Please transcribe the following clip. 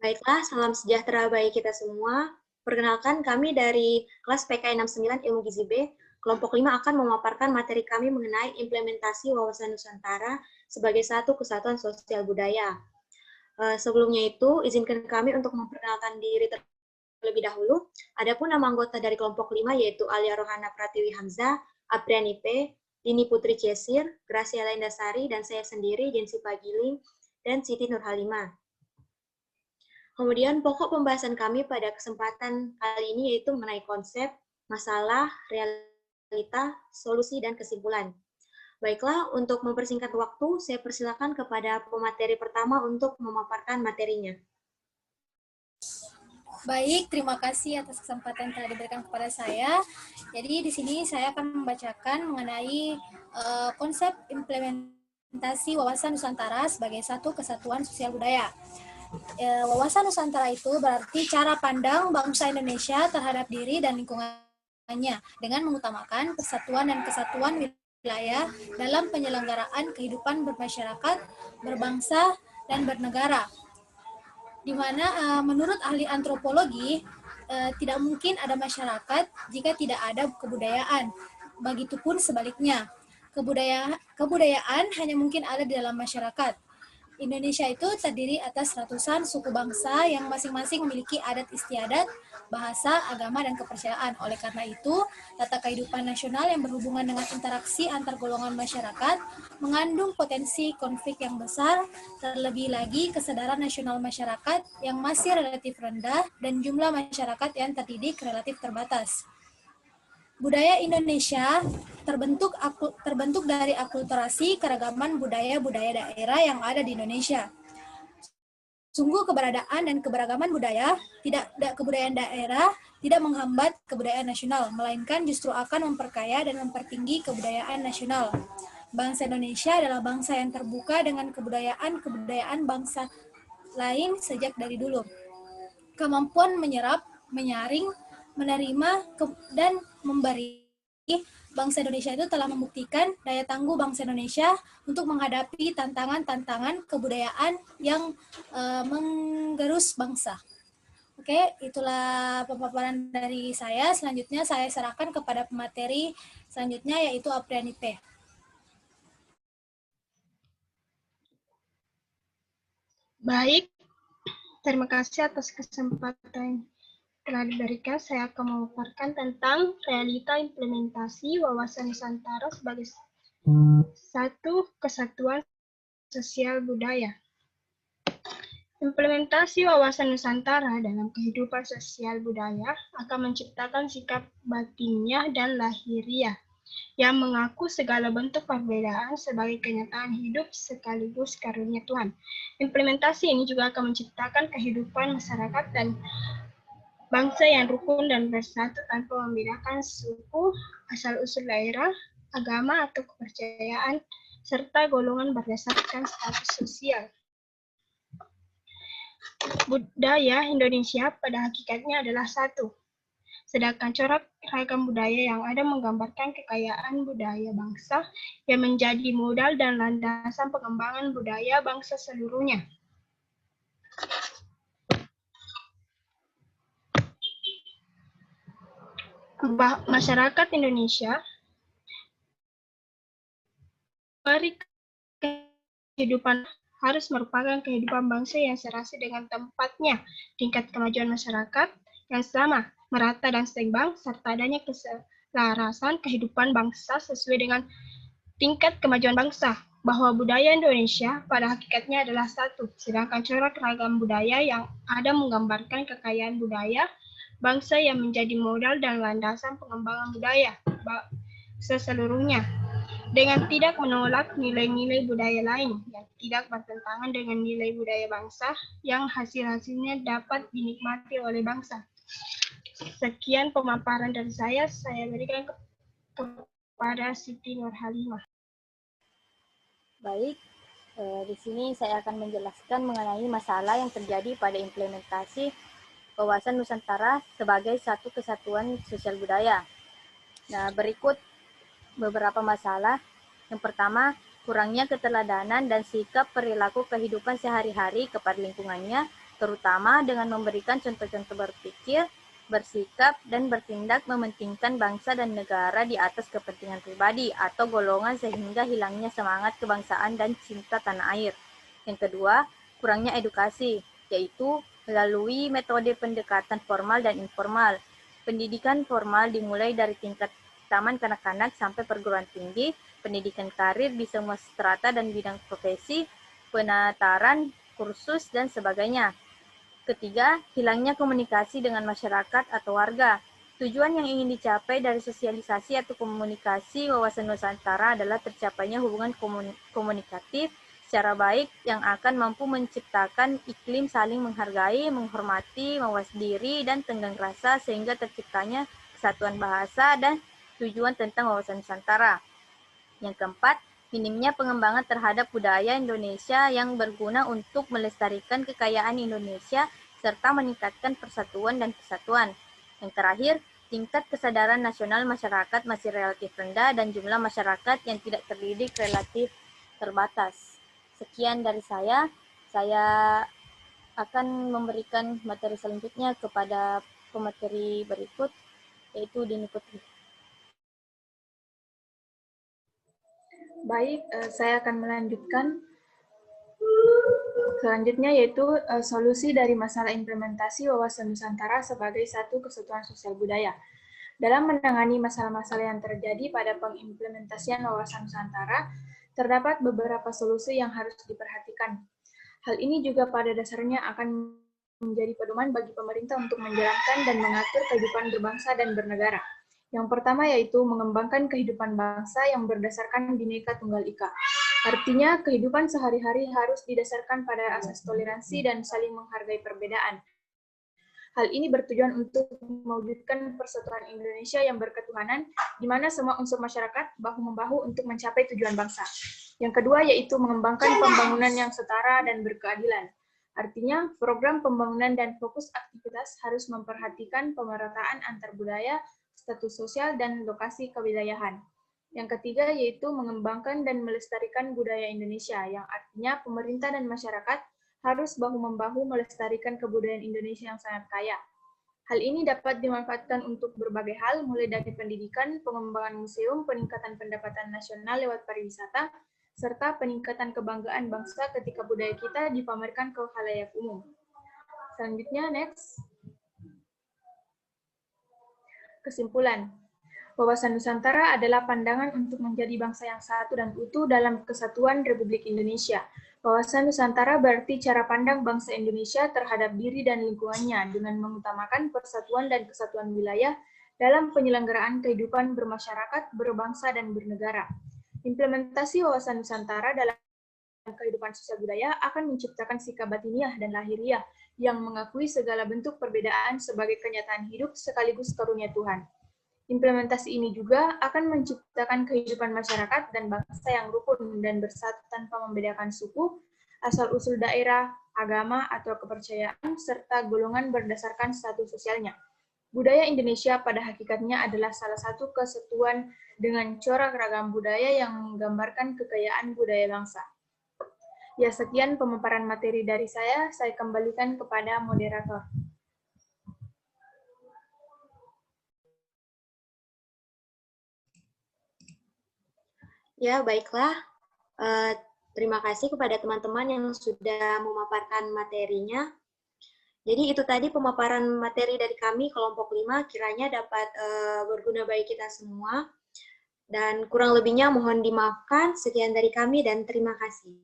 Baiklah, salam sejahtera bagi kita semua. Perkenalkan, kami dari kelas PKI 69 Ilmu Gizi B, kelompok 5 akan memaparkan materi kami mengenai implementasi wawasan Nusantara sebagai satu kesatuan sosial budaya. Sebelumnya itu, izinkan kami untuk memperkenalkan diri terlebih dahulu. Adapun nama anggota dari kelompok 5 yaitu Alia Rohana Pratiwi Hamzah, Apriani P, Dini Putri Cesir, Gracia Lendasari, dan saya sendiri, Jensi Pagiling, dan Siti Nurhalimah. Kemudian pokok pembahasan kami pada kesempatan kali ini yaitu mengenai konsep, masalah, realita, solusi, dan kesimpulan. Baiklah, untuk mempersingkat waktu, saya persilakan kepada pemateri pertama untuk memaparkan materinya. Baik, terima kasih atas kesempatan yang telah diberikan kepada saya. Jadi di sini saya akan membacakan mengenai konsep implementasi wawasan Nusantara sebagai satu kesatuan sosial budaya. Wawasan Nusantara itu berarti cara pandang bangsa Indonesia terhadap diri dan lingkungannya dengan mengutamakan persatuan dan kesatuan wilayah dalam penyelenggaraan kehidupan bermasyarakat, berbangsa, dan bernegara. Di mana menurut ahli antropologi tidak mungkin ada masyarakat jika tidak ada kebudayaan. Begitupun sebaliknya, kebudayaan hanya mungkin ada di dalam masyarakat. Indonesia itu terdiri atas ratusan suku bangsa yang masing-masing memiliki adat istiadat, bahasa, agama, dan kepercayaan. Oleh karena itu, tata kehidupan nasional yang berhubungan dengan interaksi antar golongan masyarakat mengandung potensi konflik yang besar, terlebih lagi kesadaran nasional masyarakat yang masih relatif rendah dan jumlah masyarakat yang terdidik relatif terbatas. Budaya Indonesia terbentuk dari akulturasi keragaman budaya-budaya daerah yang ada di Indonesia. Sungguh keberadaan dan keberagaman kebudayaan daerah tidak menghambat kebudayaan nasional, melainkan justru akan memperkaya dan mempertinggi kebudayaan nasional. Bangsa Indonesia adalah bangsa yang terbuka dengan kebudayaan bangsa lain sejak dari dulu. Kemampuan menyerap, menyaring, menerima, dan memberi, bangsa Indonesia itu telah membuktikan daya tangguh bangsa Indonesia untuk menghadapi tantangan-tantangan kebudayaan yang menggerus bangsa. Oke, itulah pemaparan dari saya. Selanjutnya saya serahkan kepada pemateri selanjutnya yaitu Apriani P. Baik, terima kasih atas kesempatan telah diberikan. Saya akan memaparkan tentang realita implementasi wawasan Nusantara sebagai satu kesatuan sosial budaya. Implementasi wawasan Nusantara dalam kehidupan sosial budaya akan menciptakan sikap batiniah dan lahiriah yang mengaku segala bentuk perbedaan sebagai kenyataan hidup sekaligus karunia Tuhan. Implementasi ini juga akan menciptakan kehidupan masyarakat dan bangsa yang rukun dan bersatu tanpa membedakan suku, asal-usul daerah, agama atau kepercayaan, serta golongan berdasarkan status sosial. Budaya Indonesia pada hakikatnya adalah satu. Sedangkan corak ragam budaya yang ada menggambarkan kekayaan budaya bangsa yang menjadi modal dan landasan pengembangan budaya bangsa seluruhnya. Masyarakat Indonesia kehidupan harus merupakan kehidupan bangsa yang serasi dengan tempatnya, tingkat kemajuan masyarakat yang sama, merata dan seimbang, serta adanya keselarasan kehidupan bangsa sesuai dengan tingkat kemajuan bangsa, bahwa budaya Indonesia pada hakikatnya adalah satu, sedangkan corak ragam budaya yang ada menggambarkan kekayaan budaya bangsa yang menjadi modal dan landasan pengembangan budaya seseluruhnya, dengan tidak menolak nilai-nilai budaya lain yang tidak bertentangan dengan nilai budaya bangsa yang hasil-hasilnya dapat dinikmati oleh bangsa. Sekian pemaparan dari saya berikan kepada Siti Nurhalimah. Baik, di sini saya akan menjelaskan mengenai masalah yang terjadi pada implementasi wawasan Nusantara sebagai satu kesatuan sosial budaya. Nah, berikut beberapa masalah. Yang pertama, kurangnya keteladanan dan sikap perilaku kehidupan sehari-hari kepada lingkungannya terutama dengan memberikan contoh-contoh berpikir, bersikap, dan bertindak mementingkan bangsa dan negara di atas kepentingan pribadi atau golongan sehingga hilangnya semangat kebangsaan dan cinta tanah air. Yang kedua, kurangnya edukasi, yaitu melalui metode pendekatan formal dan informal. Pendidikan formal dimulai dari tingkat taman kanak-kanak sampai perguruan tinggi, pendidikan karir di semua strata dan bidang profesi, penataran, kursus, dan sebagainya. Ketiga, hilangnya komunikasi dengan masyarakat atau warga. Tujuan yang ingin dicapai dari sosialisasi atau komunikasi wawasan Nusantara adalah tercapainya hubungan komunikatif secara baik yang akan mampu menciptakan iklim saling menghargai, menghormati, mawas diri, dan tenggang rasa sehingga terciptanya kesatuan bahasa dan tujuan tentang wawasan Nusantara. Yang keempat, minimnya pengembangan terhadap budaya Indonesia yang berguna untuk melestarikan kekayaan Indonesia serta meningkatkan persatuan dan kesatuan. Yang terakhir, tingkat kesadaran nasional masyarakat masih relatif rendah dan jumlah masyarakat yang tidak terdidik relatif terbatas. Sekian dari saya akan memberikan materi selanjutnya kepada pemateri berikut, yaitu Dini Putri. Baik, saya akan melanjutkan. Selanjutnya yaitu solusi dari masalah implementasi wawasan Nusantara sebagai satu kesatuan sosial budaya. Dalam menangani masalah-masalah yang terjadi pada pengimplementasian wawasan Nusantara, terdapat beberapa solusi yang harus diperhatikan. Hal ini juga pada dasarnya akan menjadi pedoman bagi pemerintah untuk menjalankan dan mengatur kehidupan berbangsa dan bernegara. Yang pertama yaitu mengembangkan kehidupan bangsa yang berdasarkan Bhinneka Tunggal Ika. Artinya, kehidupan sehari-hari harus didasarkan pada asas toleransi dan saling menghargai perbedaan. Hal ini bertujuan untuk mewujudkan persatuan Indonesia yang berketuhanan, di mana semua unsur masyarakat bahu-membahu untuk mencapai tujuan bangsa. Yang kedua yaitu mengembangkan pembangunan yang setara dan berkeadilan. Artinya, program pembangunan dan fokus aktivitas harus memperhatikan pemerataan antar budaya, status sosial, dan lokasi kewilayahan. Yang ketiga yaitu mengembangkan dan melestarikan budaya Indonesia, yang artinya pemerintah dan masyarakat harus bahu-membahu melestarikan kebudayaan Indonesia yang sangat kaya. Hal ini dapat dimanfaatkan untuk berbagai hal, mulai dari pendidikan, pengembangan museum, peningkatan pendapatan nasional lewat pariwisata, serta peningkatan kebanggaan bangsa ketika budaya kita dipamerkan ke khalayak umum. Selanjutnya, next. Kesimpulan, wawasan Nusantara adalah pandangan untuk menjadi bangsa yang satu dan utuh dalam kesatuan Republik Indonesia. Wawasan Nusantara berarti cara pandang bangsa Indonesia terhadap diri dan lingkungannya dengan mengutamakan persatuan dan kesatuan wilayah dalam penyelenggaraan kehidupan bermasyarakat, berbangsa, dan bernegara. Implementasi wawasan Nusantara dalam kehidupan sosial budaya akan menciptakan sikap batiniah dan lahiriah yang mengakui segala bentuk perbedaan sebagai kenyataan hidup sekaligus karunia Tuhan. Implementasi ini juga akan menciptakan kehidupan masyarakat dan bangsa yang rukun dan bersatu tanpa membedakan suku, asal-usul daerah, agama, atau kepercayaan, serta golongan berdasarkan status sosialnya. Budaya Indonesia pada hakikatnya adalah salah satu kesatuan dengan corak ragam budaya yang menggambarkan kekayaan budaya bangsa. Ya, sekian pemaparan materi dari saya kembalikan kepada moderator. Ya, baiklah. Terima kasih kepada teman-teman yang sudah memaparkan materinya. Jadi itu tadi pemaparan materi dari kami, kelompok 5, kiranya dapat berguna bagi kita semua. Dan kurang lebihnya mohon dimaafkan. Sekian dari kami dan terima kasih.